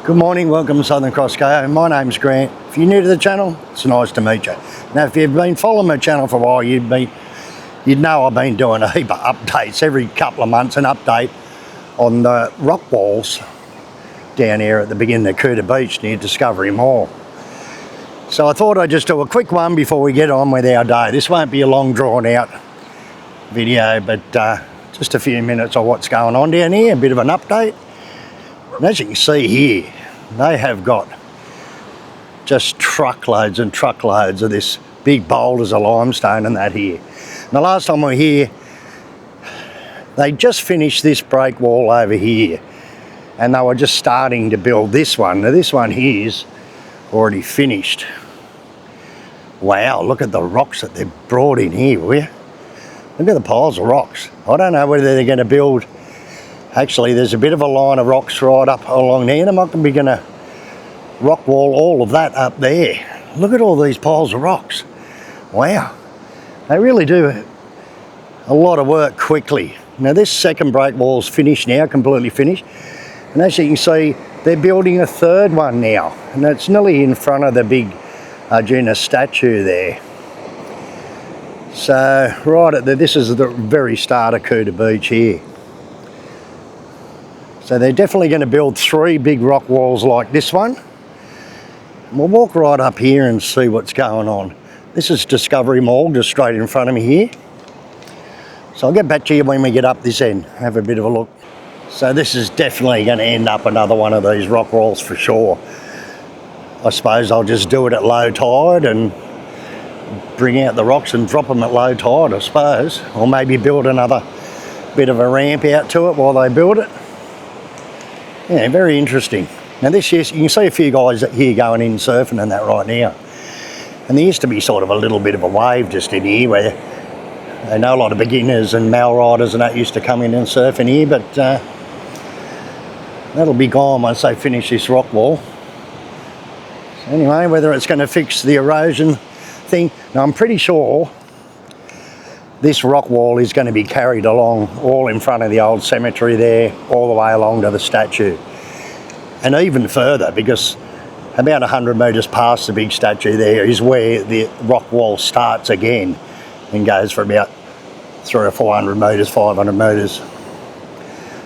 Good morning, welcome to Southern CrossGO. My name's Grant. If you're new to the channel, it's nice to meet you. Now, if you've been following my channel for a while, you'd know I've been doing a heap of updates. Every couple of months, an update on the rock walls down here at the beginning of Kuta Beach near Discovery Mall. So I thought I'd just do a quick one before we get on with our day. This won't be a long drawn out video, but just a few minutes of what's going on down here, a bit of an update. And as you can see here, they have got just truckloads and truckloads of this big boulders of limestone and that here. And the last time we were here, they just finished this break wall over here, and they were just starting to build this one. Now this one here's already finished. Wow, look at the rocks that they've brought in here, will you? Look at the piles of rocks. I don't know whether they're going to build. Actually, there's a bit of a line of rocks right up along there. They're not going to rock wall all of that up there. Look at all these piles of rocks. Wow. They really do a lot of work quickly. Now this second break wall's finished now, completely finished. And as you can see, they're building a third one now. And it's nearly in front of the big Arjuna statue there. So right at this is the very start of Kuta Beach here. So they're definitely going to build 3 big rock walls like this one. We'll walk right up here and see what's going on. This is Discovery Mall, just straight in front of me here. So I'll get back to you when we get up this end, have a bit of a look. So this is definitely going to end up another one of these rock walls for sure. I suppose I'll just do it at low tide and bring out the rocks and drop them at low tide, I suppose. Or maybe build another bit of a ramp out to it while they build it. Yeah, very interesting. Now this year, you can see a few guys here going in surfing and that right now. And there used to be sort of a little bit of a wave just in here where I know a lot of beginners and mal riders and that used to come in and surf in here, but that'll be gone once they finish this rock wall. So anyway, whether it's going to fix the erosion thing, now I'm pretty sure this rock wall is going to be carried along all in front of the old cemetery there, all the way along to the statue. And even further, because about 100 metres past the big statue there is where the rock wall starts again and goes for about 300 or 400 metres, 500 metres.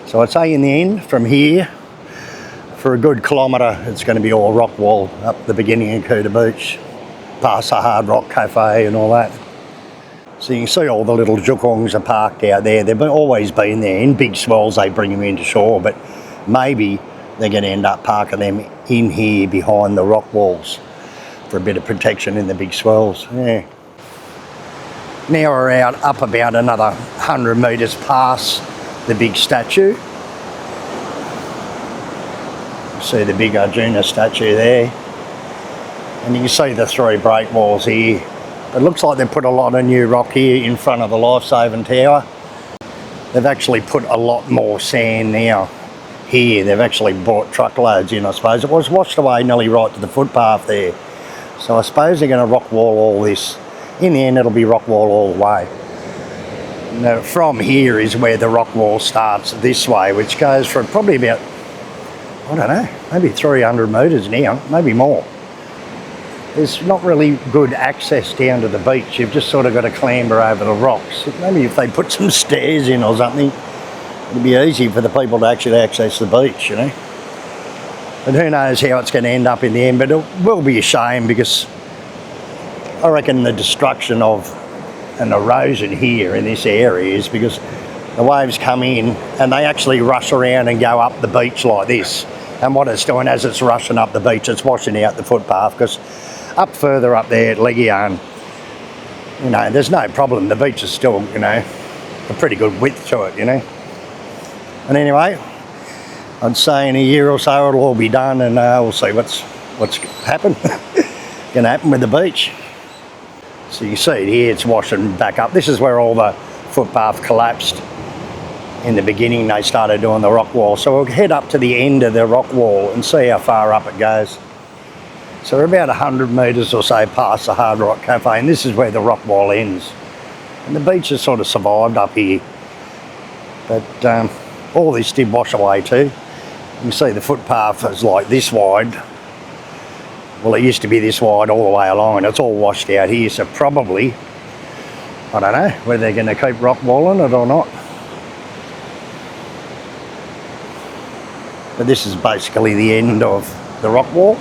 So I'd say in the end, from here, for a good kilometre, it's going to be all rock wall up the beginning of Kuta Beach, past the Hard Rock Cafe and all that. So you can see all the little jukongs are parked out there. They've always been there. In big swells they bring them into shore, but maybe they're going to end up parking them in here behind the rock walls for a bit of protection in the big swells. Yeah. Now we're out up about another 100 metres past the big statue. See the big Arjuna statue there. And you can see the 3 break walls here. It looks like they've put a lot of new rock here in front of the life-saving tower. They've actually put a lot more sand now here. They've actually brought truckloads in, I suppose. It was washed away nearly right to the footpath there. So I suppose they're going to rock wall all this. In the end, it'll be rock wall all the way. Now, from here is where the rock wall starts this way, which goes for probably about, I don't know, maybe 300 metres now, maybe more. There's not really good access down to the beach. You've just sort of got to clamber over the rocks. Maybe if they put some stairs in or something, it'd be easy for the people to actually access the beach, you know. But who knows how it's going to end up in the end. But it will be a shame because I reckon the destruction of an erosion here in this area is because the waves come in and they actually rush around and go up the beach like this. And what it's doing as it's rushing up the beach, it's washing out the footpath, because up further up there at Legian, you know, there's no problem. The beach is still, you know, a pretty good width to it, you know. And anyway, I'd say in a year or so it'll all be done, and we'll see what's happened. Going to happen with the beach. So you see it here, it's washing back up. This is where all the footpath collapsed. In the beginning, they started doing the rock wall. So we'll head up to the end of the rock wall and see how far up it goes. So we're about 100 metres or so past the Hard Rock Cafe, and this is where the rock wall ends. And the beach has sort of survived up here. But all this did wash away too. You can see the footpath is like this wide. Well, it used to be this wide all the way along, and it's all washed out here, so probably, I don't know whether they're going to keep rock walling it or not. But this is basically the end of the rock wall.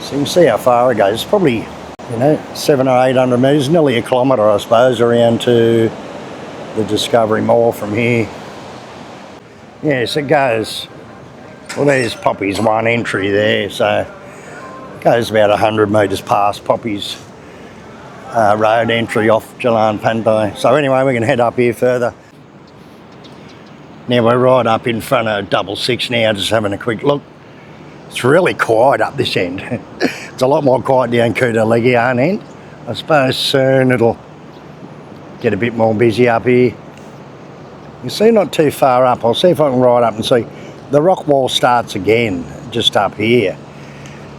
So you can see how far it goes. It's probably, you know, 700 or 800 metres, nearly a kilometre, I suppose, around to the Discovery Mall from here. Yes, it goes, well, there's Poppy's one entry there, so goes about 100 metres past Poppy's road entry off Jalan Pantai. So anyway, we can head up here further. Now we're right up in front of 66 now, just having a quick look. It's really quiet up this end. It's a lot more quiet down Kuta Legian end. I suppose soon it'll get a bit more busy up here. You see, not too far up. I'll see if I can ride up and see. The rock wall starts again just up here.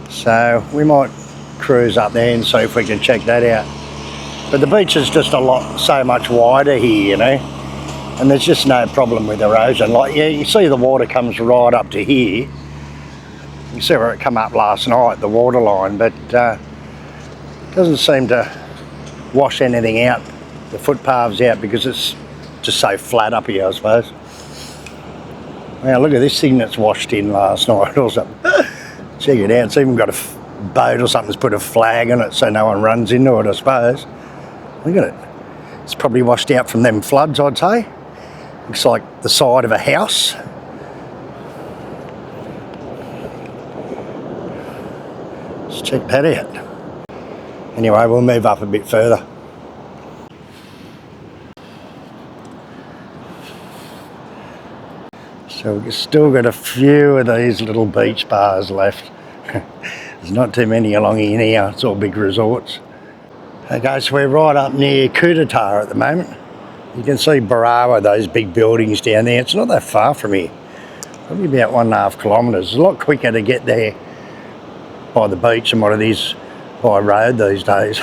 So we might cruise up there and see if we can check that out. But the beach is just so much wider here, you know, and there's just no problem with erosion. Like, yeah, you see the water comes right up to here. You see where it come up last night, the water line, but doesn't seem to wash anything out, the footpaths out, because it's just so flat up here, I suppose. Now look at this thing that's washed in last night or something. Check it out, it's even got a boat or something's put a flag on it so no one runs into it, I suppose. Look at it. It's probably washed out from them floods, I'd say. Looks like the side of a house. Let's check that out. Anyway, we'll move up a bit further. So we've still got a few of these little beach bars left. There's not too many along here now, it's all big resorts. Okay, so we're right up near Kuta at the moment. You can see Barawa, those big buildings down there. It's not that far from here. Probably about 1.5 kilometres. It's a lot quicker to get there by the beach than what it is by road these days.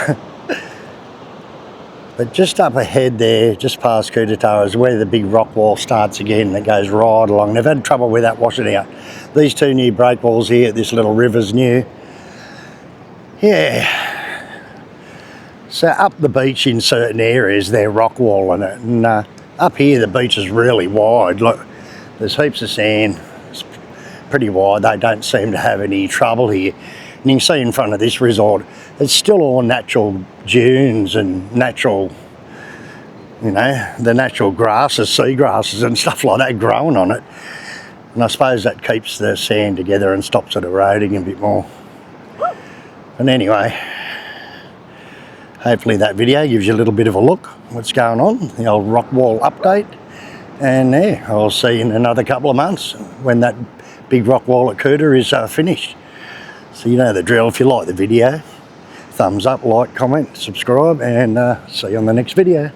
But just up ahead there, just past Kuta is where the big rock wall starts again. It goes right along. They've had trouble with that washing out. These two new breakwalls here, this little river's new. Yeah. So up the beach in certain areas, they're rock walling it. And up here, the beach is really wide. Look, there's heaps of sand. It's pretty wide. They don't seem to have any trouble here. And you can see in front of this resort, it's still all natural dunes and natural, you know, the natural grasses, sea grasses and stuff like that growing on it. And I suppose that keeps the sand together and stops it eroding a bit more. And anyway, hopefully that video gives you a little bit of a look what's going on, the old rock wall update. And yeah, I'll see you in another couple of months when that big rock wall at Kuta is finished. So you know the drill. If you like the video, thumbs up, like, comment, subscribe, and see you on the next video.